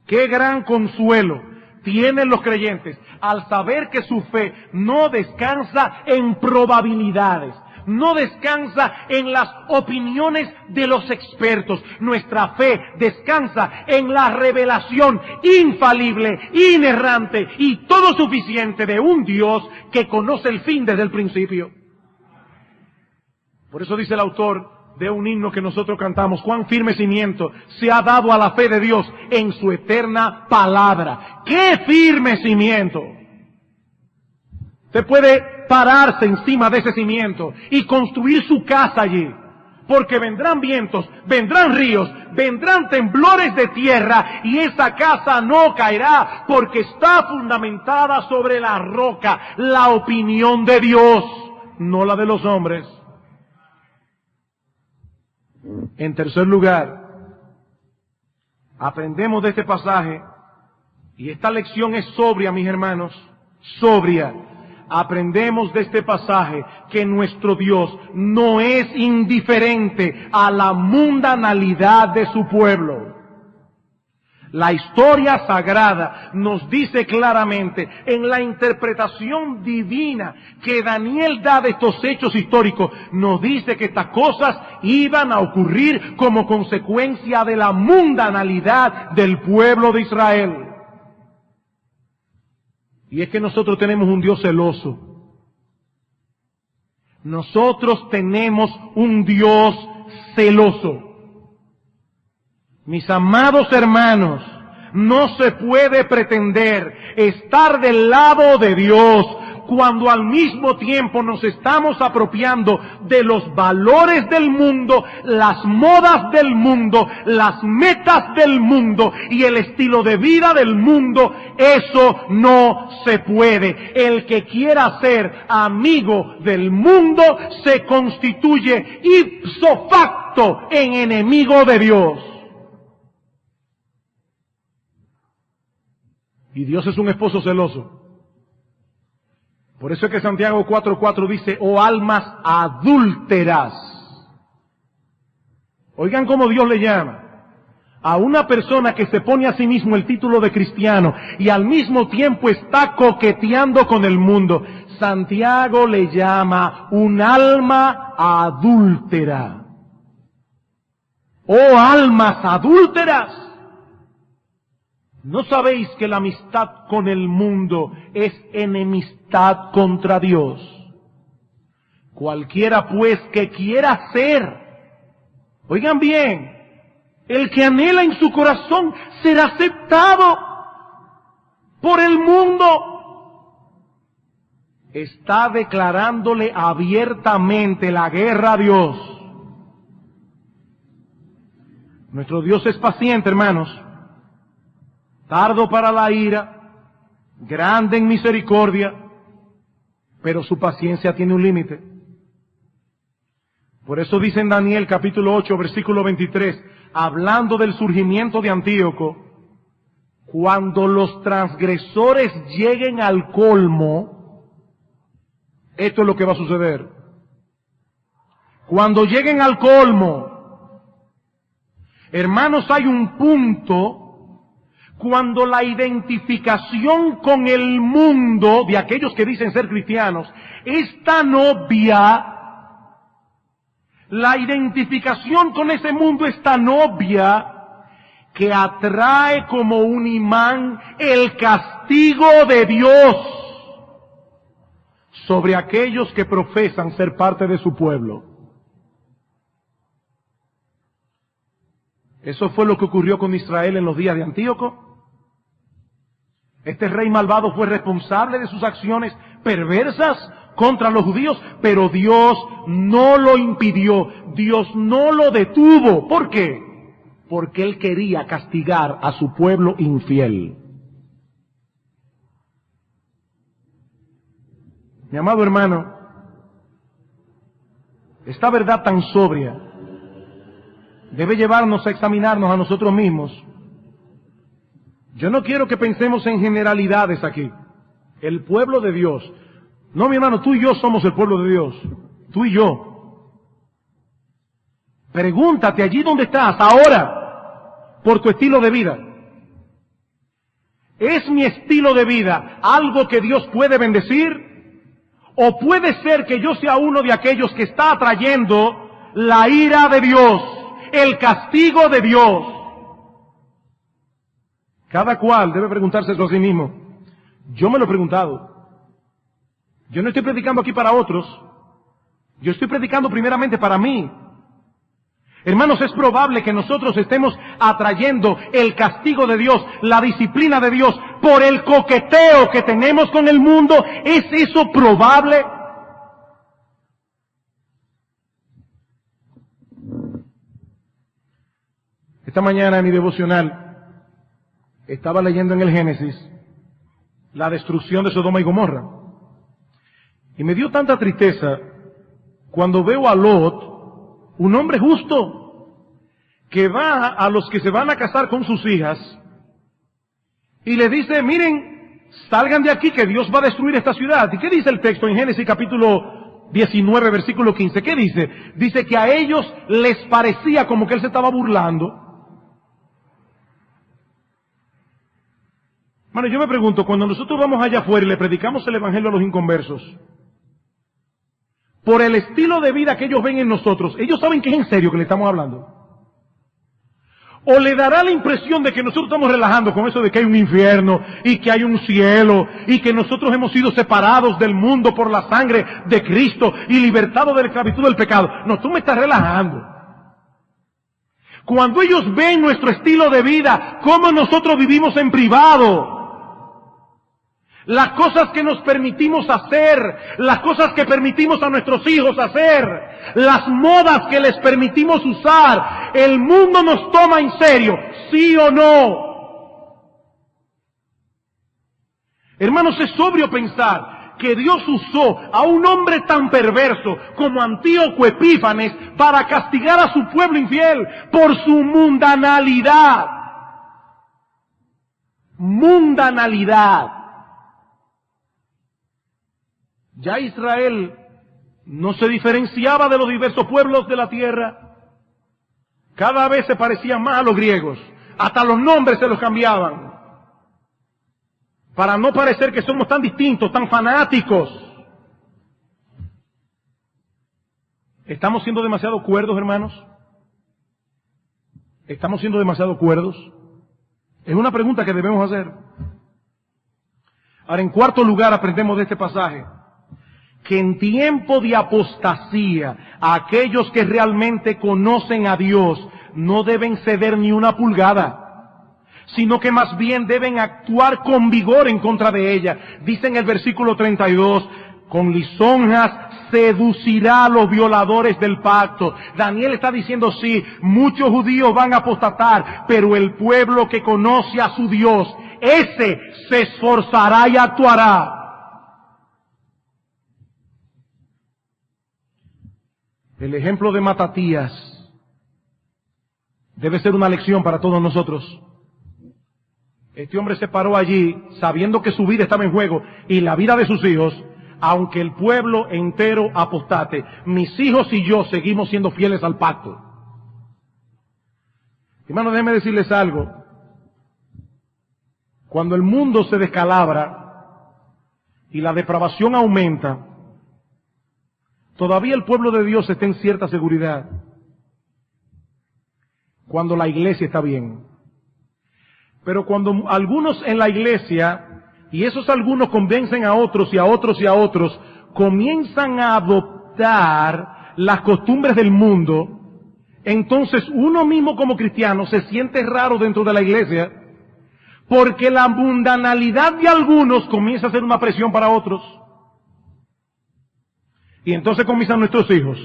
Qué gran consuelo tienen los creyentes al saber que su fe no descansa en probabilidades, no descansa en las opiniones de los expertos. Nuestra fe descansa en la revelación infalible, inerrante y todo suficiente de un Dios que conoce el fin desde el principio. Por eso dice el autor de un himno que nosotros cantamos: cuán firme cimiento se ha dado a la fe de Dios en su eterna palabra. ¡Qué firme cimiento! Usted puede pararse encima de ese cimiento y construir su casa allí, porque vendrán vientos, vendrán ríos, vendrán temblores de tierra y esa casa no caerá, porque está fundamentada sobre la roca, la opinión de Dios, no la de los hombres. En tercer lugar, aprendemos de este pasaje, y esta lección es sobria, mis hermanos, sobria. Aprendemos de este pasaje que nuestro Dios no es indiferente a la mundanalidad de su pueblo. La historia sagrada nos dice claramente, en la interpretación divina que Daniel da de estos hechos históricos, nos dice que estas cosas iban a ocurrir como consecuencia de la mundanalidad del pueblo de Israel. Y es que nosotros tenemos un Dios celoso. Nosotros tenemos un Dios celoso. Mis amados hermanos, no se puede pretender estar del lado de Dios cuando al mismo tiempo nos estamos apropiando de los valores del mundo, las modas del mundo, las metas del mundo y el estilo de vida del mundo. Eso no se puede. El que quiera ser amigo del mundo se constituye ipso facto en enemigo de Dios. Y Dios es un esposo celoso. Por eso es que Santiago 4:4 dice: oh almas adúlteras. Oigan cómo Dios le llama a una persona que se pone a sí mismo el título de cristiano y al mismo tiempo está coqueteando con el mundo. Santiago le llama un alma adúltera. Oh almas adúlteras. ¿No sabéis que la amistad con el mundo es enemistad contra Dios? Cualquiera pues que quiera ser, oigan bien, el que anhela en su corazón ser aceptado por el mundo, está declarándole abiertamente la guerra a Dios. Nuestro Dios es paciente, hermanos. Tardo para la ira, grande en misericordia, pero su paciencia tiene un límite. Por eso dice en Daniel capítulo 8, versículo 23, hablando del surgimiento de Antíoco: cuando los transgresores lleguen al colmo, esto es lo que va a suceder. Cuando lleguen al colmo, hermanos, hay un punto cuando la identificación con el mundo de aquellos que dicen ser cristianos es tan obvia, la identificación con ese mundo es tan obvia que atrae como un imán el castigo de Dios sobre aquellos que profesan ser parte de su pueblo. Eso fue lo que ocurrió con Israel en los días de Antíoco. Este rey malvado fue responsable de sus acciones perversas contra los judíos, pero Dios no lo impidió, Dios no lo detuvo. ¿Por qué? Porque Él quería castigar a su pueblo infiel. Mi amado hermano, esta verdad tan sobria debe llevarnos a examinarnos a nosotros mismos. Yo no quiero que pensemos en generalidades aquí. El pueblo de Dios. No, mi hermano, tú y yo somos el pueblo de Dios. Tú y yo. Pregúntate allí donde estás, ahora, por tu estilo de vida. ¿Es mi estilo de vida algo que Dios puede bendecir? ¿O puede ser que yo sea uno de aquellos que está atrayendo la ira de Dios, el castigo de Dios? Cada cual debe preguntarse eso a sí mismo. Yo me lo he preguntado. Yo no estoy predicando aquí para otros. Yo estoy predicando primeramente para mí. Hermanos, es probable que nosotros estemos atrayendo el castigo de Dios, la disciplina de Dios, por el coqueteo que tenemos con el mundo. ¿Es eso probable? Esta mañana en mi devocional estaba leyendo en el Génesis la destrucción de Sodoma y Gomorra. Y me dio tanta tristeza cuando veo a Lot, un hombre justo, que va a los que se van a casar con sus hijas y le dice, miren, salgan de aquí que Dios va a destruir esta ciudad. ¿Y qué dice el texto en Génesis capítulo 19, versículo 15? ¿Qué dice? Dice que a ellos les parecía como que él se estaba burlando. Bueno, yo me pregunto, cuando nosotros vamos allá afuera y le predicamos el evangelio a los inconversos, por el estilo de vida que ellos ven en nosotros, ¿ellos saben que es en serio que le estamos hablando? ¿O le dará la impresión de que nosotros estamos relajando con eso de que hay un infierno y que hay un cielo y que nosotros hemos sido separados del mundo por la sangre de Cristo y libertados de la esclavitud del pecado? No, tú me estás relajando. Cuando ellos ven nuestro estilo de vida, cómo nosotros vivimos en privado, las cosas que nos permitimos hacer, las cosas que permitimos a nuestros hijos hacer, las modas que les permitimos usar, el mundo nos toma en serio, ¿sí o no? Hermanos, es sobrio pensar que Dios usó a un hombre tan perverso como Antíoco Epífanes para castigar a su pueblo infiel por su mundanalidad. Mundanalidad. Ya Israel no se diferenciaba de los diversos pueblos de la tierra. Cada vez se parecían más a los griegos. Hasta los nombres se los cambiaban. Para no parecer que somos tan distintos, tan fanáticos. ¿Estamos siendo demasiado cuerdos, hermanos? ¿Estamos siendo demasiado cuerdos? Es una pregunta que debemos hacer. Ahora, en cuarto lugar, aprendemos de este pasaje que en tiempo de apostasía, aquellos que realmente conocen a Dios no deben ceder ni una pulgada, sino que más bien deben actuar con vigor en contra de ella. Dice en el versículo 32, con lisonjas seducirá a los violadores del pacto. Daniel está diciendo, sí, muchos judíos van a apostatar, pero el pueblo que conoce a su Dios, ese se esforzará y actuará. El ejemplo de Matatías debe ser una lección para todos nosotros. Este hombre se paró allí sabiendo que su vida estaba en juego y la vida de sus hijos, aunque el pueblo entero apostate. Mis hijos y yo seguimos siendo fieles al pacto. Hermanos, déjenme decirles algo. Cuando el mundo se descalabra y la depravación aumenta, todavía el pueblo de Dios está en cierta seguridad. Cuando la iglesia está bien. Pero cuando algunos en la iglesia, y esos algunos convencen a otros y a otros y a otros, comienzan a adoptar las costumbres del mundo, entonces uno mismo como cristiano se siente raro dentro de la iglesia, porque la mundanalidad de algunos comienza a ser una presión para otros. Y entonces comienzan nuestros hijos.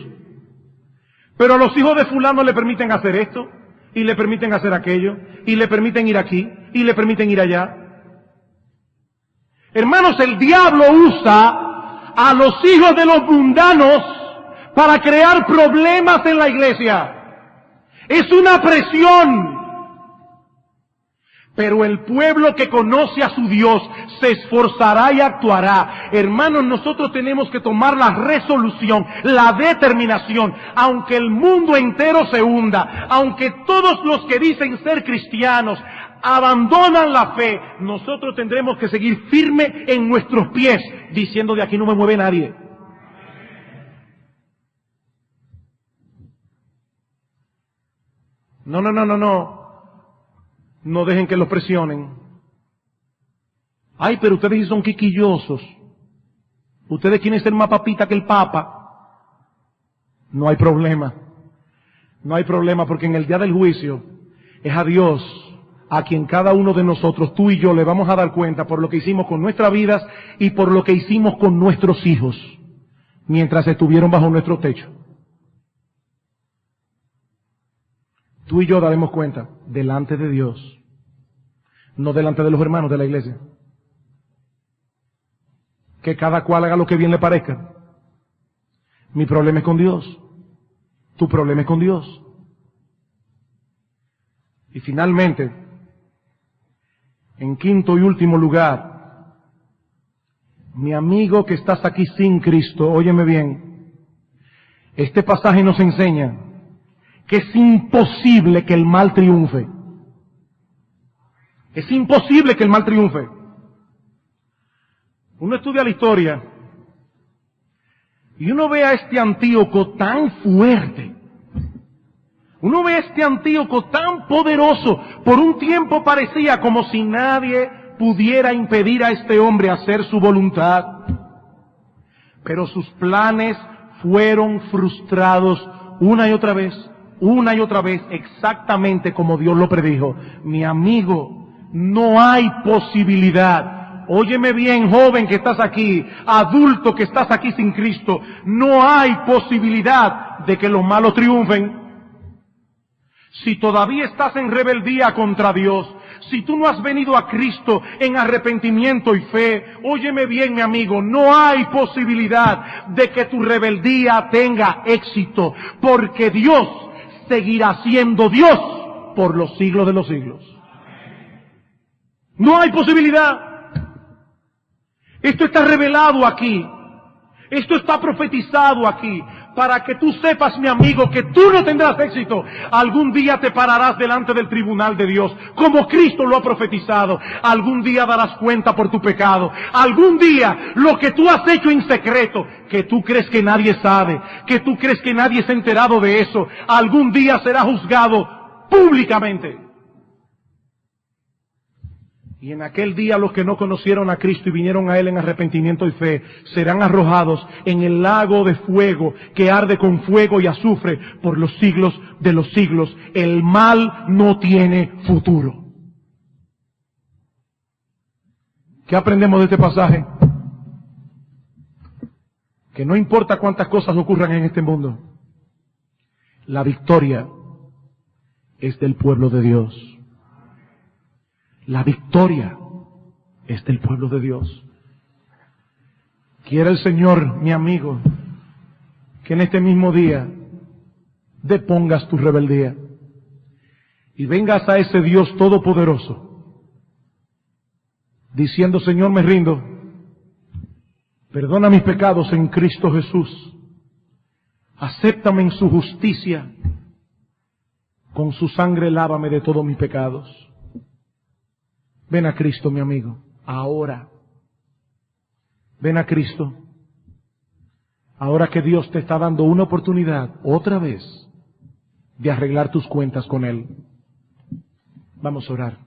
Pero a los hijos de fulano le permiten hacer esto, y le permiten hacer aquello, y le permiten ir aquí, y le permiten ir allá. Hermanos, el diablo usa a los hijos de los mundanos para crear problemas en la iglesia. Es una presión. Pero el pueblo que conoce a su Dios se esforzará y actuará. Hermanos, nosotros tenemos que tomar la resolución, la determinación, aunque el mundo entero se hunda, aunque todos los que dicen ser cristianos abandonan la fe, nosotros tendremos que seguir firme en nuestros pies, diciendo de aquí no me mueve nadie. No dejen que los presionen. Ay, pero ustedes sí son quisquillosos. Ustedes quieren ser más papita que el Papa. No hay problema. No hay problema, porque en el día del juicio es a Dios a quien cada uno de nosotros, tú y yo, le vamos a dar cuenta por lo que hicimos con nuestras vidas y por lo que hicimos con nuestros hijos mientras estuvieron bajo nuestro techo. Tú y yo daremos cuenta delante de Dios, no delante de los hermanos de la iglesia. Que cada cual haga lo que bien le parezca. Mi problema es con Dios. Tu problema es con Dios. Y finalmente, en quinto y último lugar, mi amigo que estás aquí sin Cristo, óyeme bien, este pasaje nos enseña que es imposible que el mal triunfe. Es imposible que el mal triunfe. Uno estudia la historia y uno ve a este Antíoco tan fuerte. Uno ve a este Antíoco tan poderoso. Por un tiempo parecía como si nadie pudiera impedir a este hombre hacer su voluntad. Pero sus planes fueron frustrados una y otra vez, exactamente como Dios lo predijo. Mi amigo, no hay posibilidad. Óyeme bien, joven que estás aquí, adulto que estás aquí sin Cristo, no hay posibilidad de que los malos triunfen. Si todavía estás en rebeldía contra Dios, si tú no has venido a Cristo en arrepentimiento y fe, óyeme bien, mi amigo, no hay posibilidad de que tu rebeldía tenga éxito, porque Dios seguirá siendo Dios por los siglos de los siglos. No hay posibilidad. Esto está revelado aquí. Esto está profetizado aquí. Para que tú sepas, mi amigo, que tú no tendrás éxito. Algún día te pararás delante del tribunal de Dios, como Cristo lo ha profetizado. Algún día darás cuenta por tu pecado. Algún día, lo que tú has hecho en secreto, que tú crees que nadie sabe, que tú crees que nadie se ha enterado de eso, algún día será juzgado públicamente. Y en aquel día los que no conocieron a Cristo y vinieron a Él en arrepentimiento y fe, serán arrojados en el lago de fuego que arde con fuego y azufre por los siglos de los siglos. El mal no tiene futuro. ¿Qué aprendemos de este pasaje? Que no importa cuántas cosas ocurran en este mundo, la victoria es del pueblo de Dios. La victoria es del pueblo de Dios. Quiera el Señor, mi amigo, que en este mismo día depongas tu rebeldía y vengas a ese Dios todopoderoso diciendo: Señor, me rindo, perdona mis pecados en Cristo Jesús, acéptame en su justicia, con su sangre lávame de todos mis pecados. Ven a Cristo, mi amigo, ahora. Ven a Cristo. Ahora que Dios te está dando una oportunidad, otra vez, de arreglar tus cuentas con Él. Vamos a orar.